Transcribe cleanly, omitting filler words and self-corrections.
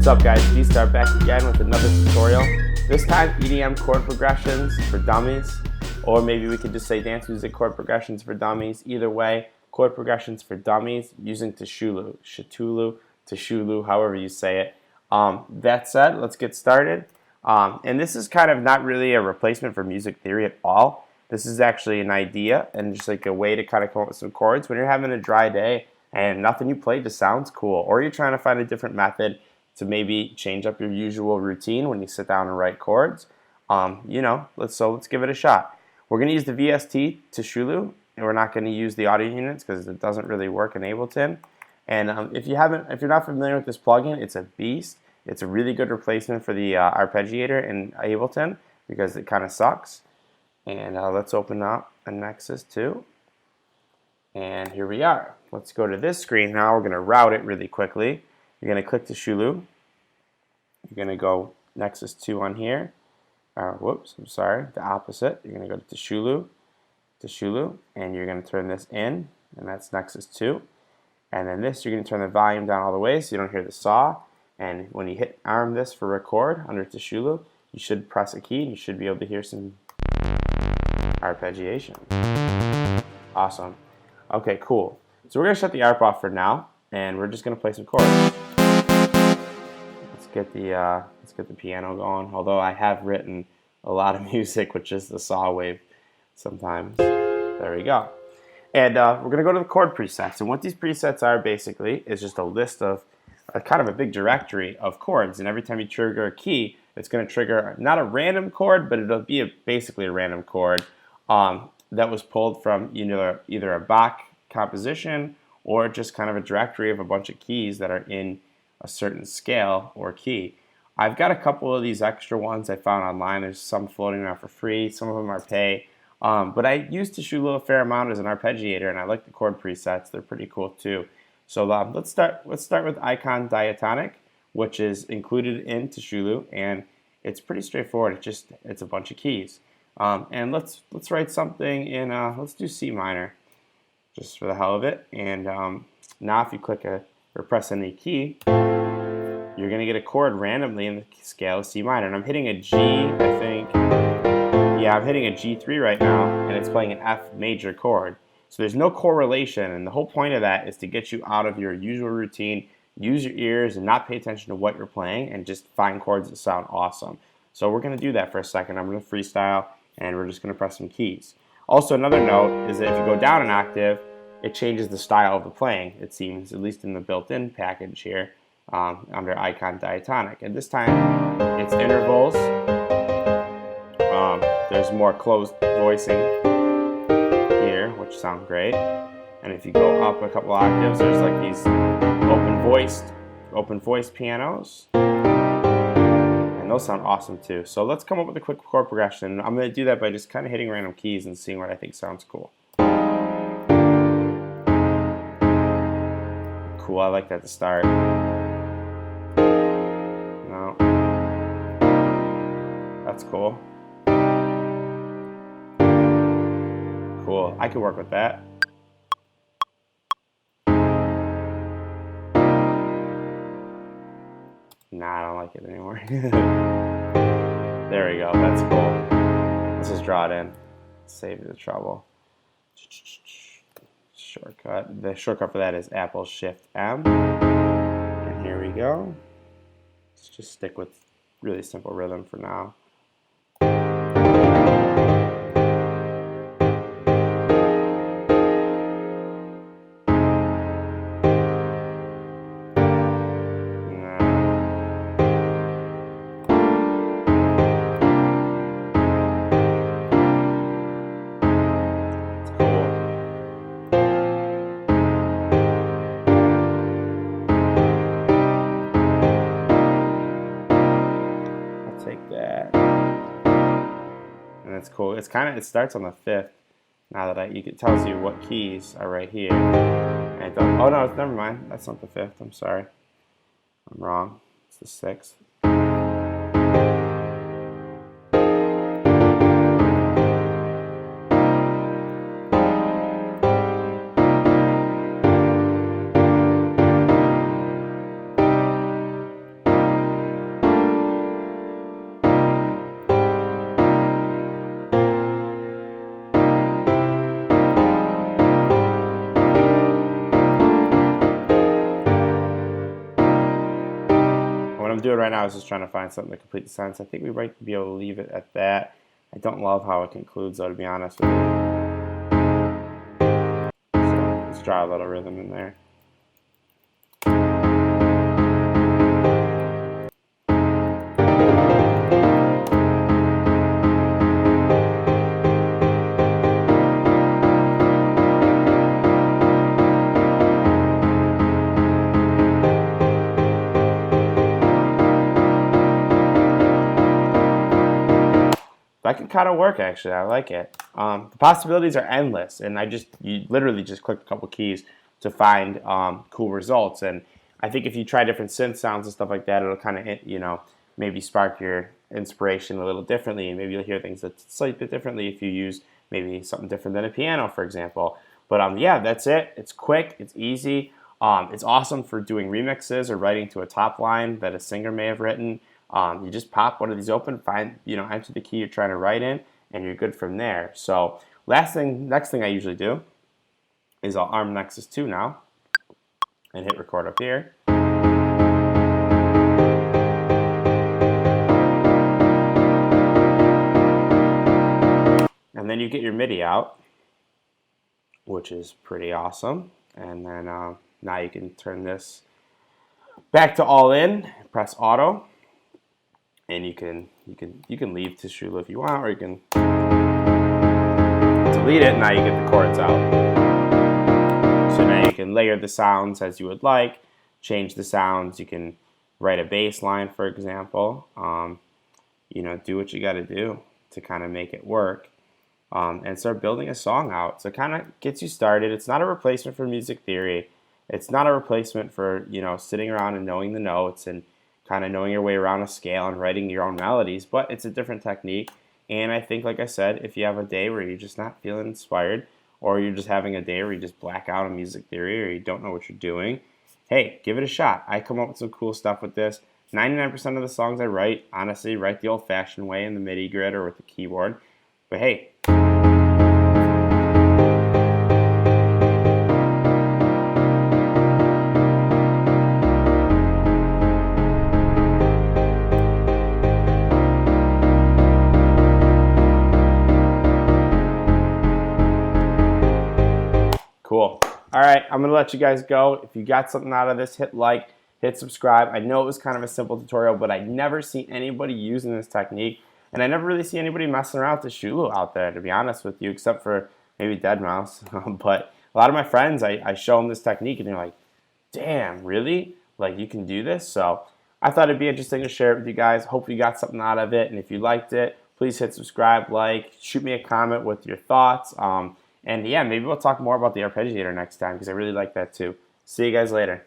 What's up guys, Xfer back again with another tutorial. This time EDM chord progressions for dummies, or maybe we could just say dance music chord progressions for dummies. Either way, chord progressions for dummies using Cthulhu, however you say it. That said, let's get started. And this is kind of not really a replacement for music theory at all. This is actually an idea and just like a way to kind of come up with some chords when you're having a dry day and nothing you play just sounds cool, or you're trying to find a different method to maybe change up your usual routine when you sit down and write chords. Let's give it a shot. We're going to use the VST Cthulhu, and we're not going to use the audio units because it doesn't really work in Ableton. And if you're not familiar with this plugin, it's a beast. It's a really good replacement for the arpeggiator in Ableton because it kind of sucks. And let's open up a Nexus 2. And here we are. Let's go to this screen now. We're going to route it really quickly. You're going to click Cthulhu. You're going to go Nexus 2 on here. The opposite. You're going to go to Cthulhu, and you're going to turn this in, and that's Nexus 2. And then this, you're going to turn the volume down all the way so you don't hear the saw. And when you hit arm this for record under Cthulhu, you should press a key and you should be able to hear some arpeggiation. Awesome. Okay, cool. So we're going to shut the ARP off for now, and we're just going to play some chords. Let's get the piano going, although I have written a lot of music with just the saw wave sometimes. There we go. And we're going to go to the chord presets, and what these presets are basically is just a list of kind of a big directory of chords, and every time you trigger a key, it's going to trigger not a random chord, but it'll be basically a random chord that was pulled from either a Bach composition or just kind of a directory of a bunch of keys that are in a certain scale or key. I've got a couple of these extra ones I found online. There's some floating around for free, some of them are pay. But I use Cthulhu a fair amount as an arpeggiator, and I like the chord presets. They're pretty cool too. So let's start with icon diatonic, which is included in Cthulhu, and it's pretty straightforward. It's a bunch of keys. And let's write something in let's do C minor, just for the hell of it. And now if you click or press any key, you're gonna get a chord randomly in the scale of C minor. And I'm hitting a G, I think. Yeah, I'm hitting a G3 right now, and it's playing an F major chord. So there's no correlation, and the whole point of that is to get you out of your usual routine, use your ears, and not pay attention to what you're playing, and just find chords that sound awesome. So we're going to do that for a second. I'm going to freestyle, and we're just going to press some keys. Also, another note is that if you go down an octave, it changes the style of the playing, it seems, at least in the built-in package here under icon diatonic. And this time, it's intervals. There's more closed voicing here, which sound great. And if you go up a couple octaves, there's like these open voiced pianos, and those sound awesome too. So let's come up with a quick chord progression. I'm going to do that by just kind of hitting random keys and seeing what I think sounds cool. Cool, I like that to start. No, that's cool. Cool, I could work with that. Nah, I don't like it anymore. There we go, that's cool. Let's just draw it in. Save the trouble. Shortcut. The shortcut for that is Apple Shift M. And here we go. Let's just stick with really simple rhythm for now. It's cool. It starts on the 5th. Now that it tells you what keys are right here. And oh no, never mind. That's not the 5th. I'm sorry. I'm wrong. It's the 6th. doing right now is just trying to find something to complete the sentence. I think we might be able to leave it at that. I don't love how it concludes, though, to be honest with you. So let's draw a little rhythm in there. That can kind of work, actually. I like it. The possibilities are endless, and you literally just click a couple keys to find cool results. And I think if you try different synth sounds and stuff like that, it'll kind of, maybe spark your inspiration a little differently, and maybe you'll hear things that's slightly bit differently if you use maybe something different than a piano, for example. But yeah, that's it. It's quick. It's easy. It's awesome for doing remixes or writing to a top line that a singer may have written. You just pop one of these open, enter the key you're trying to write in, and you're good from there. So next thing I usually do is I'll arm Nexus 2 now and hit record up here. And then you get your MIDI out, which is pretty awesome. And then now you can turn this back to all in, press auto. And you can leave Cthulhu if you want, or you can delete it. Now you get the chords out. So now you can layer the sounds as you would like, change the sounds. You can write a bass line, for example. Do what you got to do to kind of make it work, and start building a song out. So it kind of gets you started. It's not a replacement for music theory. It's not a replacement for sitting around and knowing the notes and kind of knowing your way around a scale and writing your own melodies, but it's a different technique. And I think, like I said, if you have a day where you're just not feeling inspired, or you're just having a day where you just black out on music theory, or you don't know what you're doing, hey, give it a shot. I come up with some cool stuff with this. 99% of the songs I write, honestly, write the old-fashioned way in the MIDI grid or with the keyboard. But hey, cool. All right, I'm going to let you guys go. If you got something out of this, hit like, hit subscribe. I know it was kind of a simple tutorial, but I never see anybody using this technique, and I never really see anybody messing around with the Cthulhu out there, to be honest with you, except for maybe deadmau5. But a lot of my friends, I show them this technique, and they're like, damn, really? Like, you can do this? So I thought it'd be interesting to share it with you guys. Hope you got something out of it, and if you liked it, please hit subscribe, like, shoot me a comment with your thoughts. And yeah, maybe we'll talk more about the arpeggiator next time, because I really like that too. See you guys later.